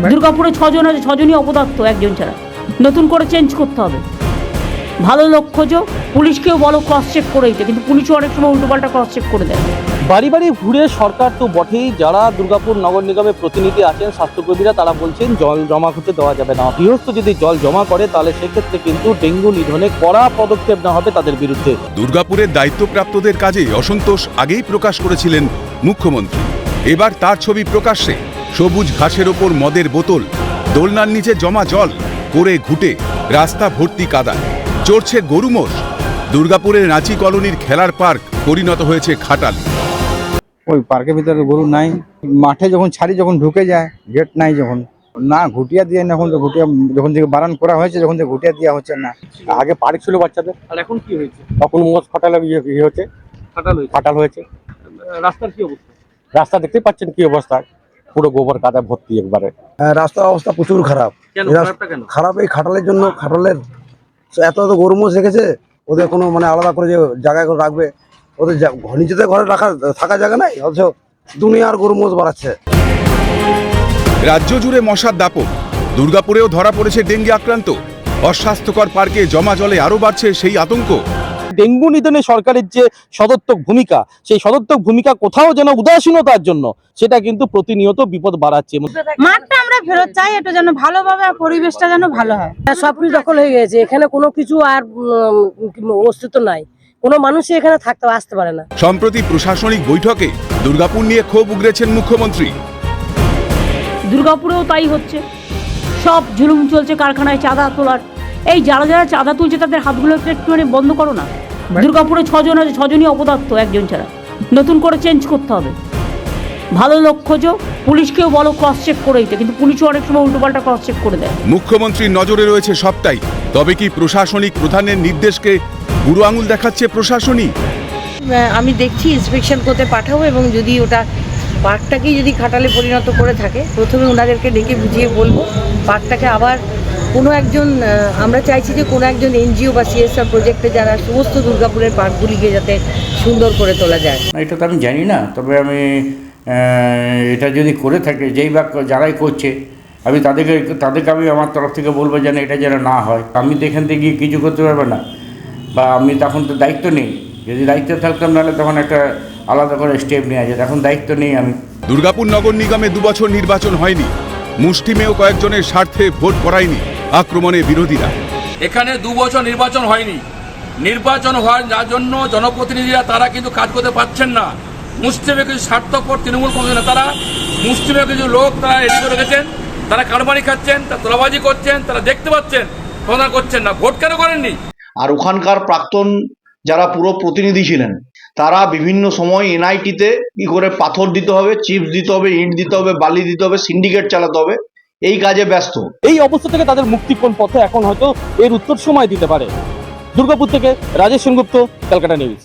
দুর্গাপুরে 6 জন আছে, 6 জনই অপদার্থ একজন ছাড়া। নতুন করে চেঞ্জ করতে হবে। ভালো লোক খোঁজো, পুলিশকেও বলো ক্রস চেক করে দিতে, কিন্তু পুলিশও অনেক সময় উল্টোপাল্টা ক্রস চেক করে দেয়। বাড়ি বাড়ি ঘুরে সরকার তো বটেই, যারা দুর্গাপুর নগর নিগমের প্রতিনিধি আছেন স্বাস্থ্যকর্মীরা তারা বলছেন জল জমা করতে দেওয়া যাবে না। গৃহস্থ যদি জল জমা করে তাহলে সেক্ষেত্রে কিন্তু ডেঙ্গু নিধনে কড়া পদক্ষেপ নেওয়া হবে তাদের বিরুদ্ধে। দুর্গাপুরের দায়িত্বপ্রাপ্তদের কাজে অসন্তোষ আগেই প্রকাশ করেছিলেন মুখ্যমন্ত্রী। এবার তার ছবি প্রকাশ্যে। সবুজ ঘাসের ওপর মদের বোতল, দোলনার নিচে জমা জল, করে ঘুটে রাস্তা ভর্তি কাদা, চড়ছে গরু মোষ। দুর্গাপুরের রাঁচি কলোনির খেলার পার্ক পরিণত হয়েছে খাটাল। ওই পার্কের ভিতরে গরু নাই, মাঠে যখন ছাড়ি যখন ঢুকে যায় গেট নাই, যখন না ঘুটিয়া দিয়ে না, এখন তো ঘুটিয়া যখন থেকে বারণ করা হয়েছে যখন থেকে ঘুটিয়া দেওয়া হচ্ছে না। আগে পার্ক ছিল বাচ্চাদের, আর এখন কি হয়েছে? তখন মোষ খাটালে ইয়ে হচ্ছে, ফাটাল হয়েছে। রাস্তার কি অবস্থা? রাস্তা দেখতে পাচ্ছেন কি অবস্থা, পুরো গোবর কাদা ভর্তি একবারে। রাস্তার অবস্থা প্রচুর খারাপ। খারাপ এই খাটালের জন্য, খাটালের এত গরু মোষ রেখেছে, ওদের কোনো মানে আলাদা করে যে জায়গায় করে রাখবে, ওদের নিজেদের ঘরে থাকা জায়গা নাই, অথচ দুনিয়ার গরু মোষ বাড়াচ্ছে। রাজ্য জুড়ে মশার দাপট, দুর্গাপুরেও ধরা পড়েছে ডেঙ্গি আক্রান্ত। অস্বাস্থ্যকর পার্কে জমা জলে আরও বাড়ছে সেই আতঙ্ক। ডেঙ্গু নিধনে সরকারের যে সদর্থক ভূমিকা, সেই সদর্থক ভূমিকা কোথাও যেন উদাসীনতার জন্য সেটা কিন্তু প্রতিনিয়ত বিপদ বাড়াচ্ছে। মাঠটা আমরা ফেরত চাই, এটা যেন ভালোভাবে, পরিবেশটা যেন ভালো হয়। সবকিছু দখল হয়ে গেছে, এখানে কোনো কিছু আর অস্তিত্ব নাই, কোনো মানুষই এখানে আসতে পারে না। সম্প্রতি প্রশাসনিক বৈঠকে দুর্গাপুর নিয়ে ক্ষোভ উগরেছেন মুখ্যমন্ত্রী। দুর্গাপুরেও তাই হচ্ছে, সব জুলুম চলছে কারখানায় চাঁদা তোলার। এই যারা যারা চাঁদা তুলছে তাদের হাতগুলো একটুখানি বন্ধ করো না। দুর্গাপুরে 6 জন আছে, 6 জনই অপদার্থ একজন ছাড়া। নতুন করে চেঞ্জ করতে হবে। ভালো লোক খোঁজো, পুলিশকেও বলো ক্রস চেক করে দিতে, কিন্তু পুলিশও অনেক সময় উল্টোপাল্টা ক্রস চেক করে দেয়। মুখ্যমন্ত্রীর নজরে রয়েছে সবটাই, তবে কি প্রশাসনিক প্রধানের নির্দেশকে বুড়ো আঙুল দেখাচ্ছে প্রশাসনই? আমি দেখছি ইন্সপেকশন করতে পাঠাবো, এবং যদি ওটা পার্কটাকেই যদি খাটালে পরিণত করে থাকে, প্রথমে ওনাদেরকে ডেকে বুঝিয়ে বলবো পার্কটাকে আবার কোনো একজন, আমরা চাইছি যে কোনো একজন এনজিও বা সিএসআর প্রজেক্টে যারা সমস্ত দুর্গাপুরের পার্কগুলিকে যাতে সুন্দর করে তোলা যায়। এটা তো আমি জানি না, তবে আমি এটা যদি করে থাকে, যেই বা যারাই করছে, আমি তাদেরকে আমি আমার তরফ থেকে বলবো যেন এটা যেন না হয়। আমি তো এখান থেকে গিয়ে কিছু করতে পারবো না, বা আমি তখন তো দায়িত্ব নেই। যদি দায়িত্ব থাকতাম নাহলে তখন একটা আলাদা করে স্টেপ নেওয়া যায়, এখন দায়িত্ব নেই আমি। দুর্গাপুর নগর নিগমে 2 বছর নির্বাচন হয়নি, মুষ্টিমেয় কয়েকজনের স্বার্থে ভোট করায়নি আক্রমণে বিরোধীরা। এখানে 2 বছর নির্বাচন হয়নি, নির্বাচন হওয়ার জন্য জনপ্রতিনিধিরা তারা কিন্তু কাজ করতে পারছেন না। মুষ্টিমেয় কিছু স্বার্থপর তৃণমূল কংগ্রেস নেতারা, মুষ্টিমেয় কিছু লোক তারা রেডি করে রেখেছেন, তারা কারবারি খাচ্ছেন, তারা তোলাবাজি করছেন, তারা দেখতে পাচ্ছেন, সমাধান করছেন না। ভোট কেন করেননি? আর ওখানকার প্রাক্তন যারা পুরো প্রতিনিধি ছিলেন, তারা বিভিন্ন সময় এনআইটিতে কি করে পাথর দিতে হবে, চিপস দিতে হবে, ইট দিতে হবে, বালি দিতে হবে, সিন্ডিকেট চালাতে হবে, এই কাজে ব্যস্ত। এই অবস্থা থেকে তাদের মুক্তি কোন পথে, এখন হয়তো এর উত্তর সময় দিতে পারে। দুর্গাপুর থেকে রাজেশ সেনগুপ্ত, ক্যালকাটা নিউজ।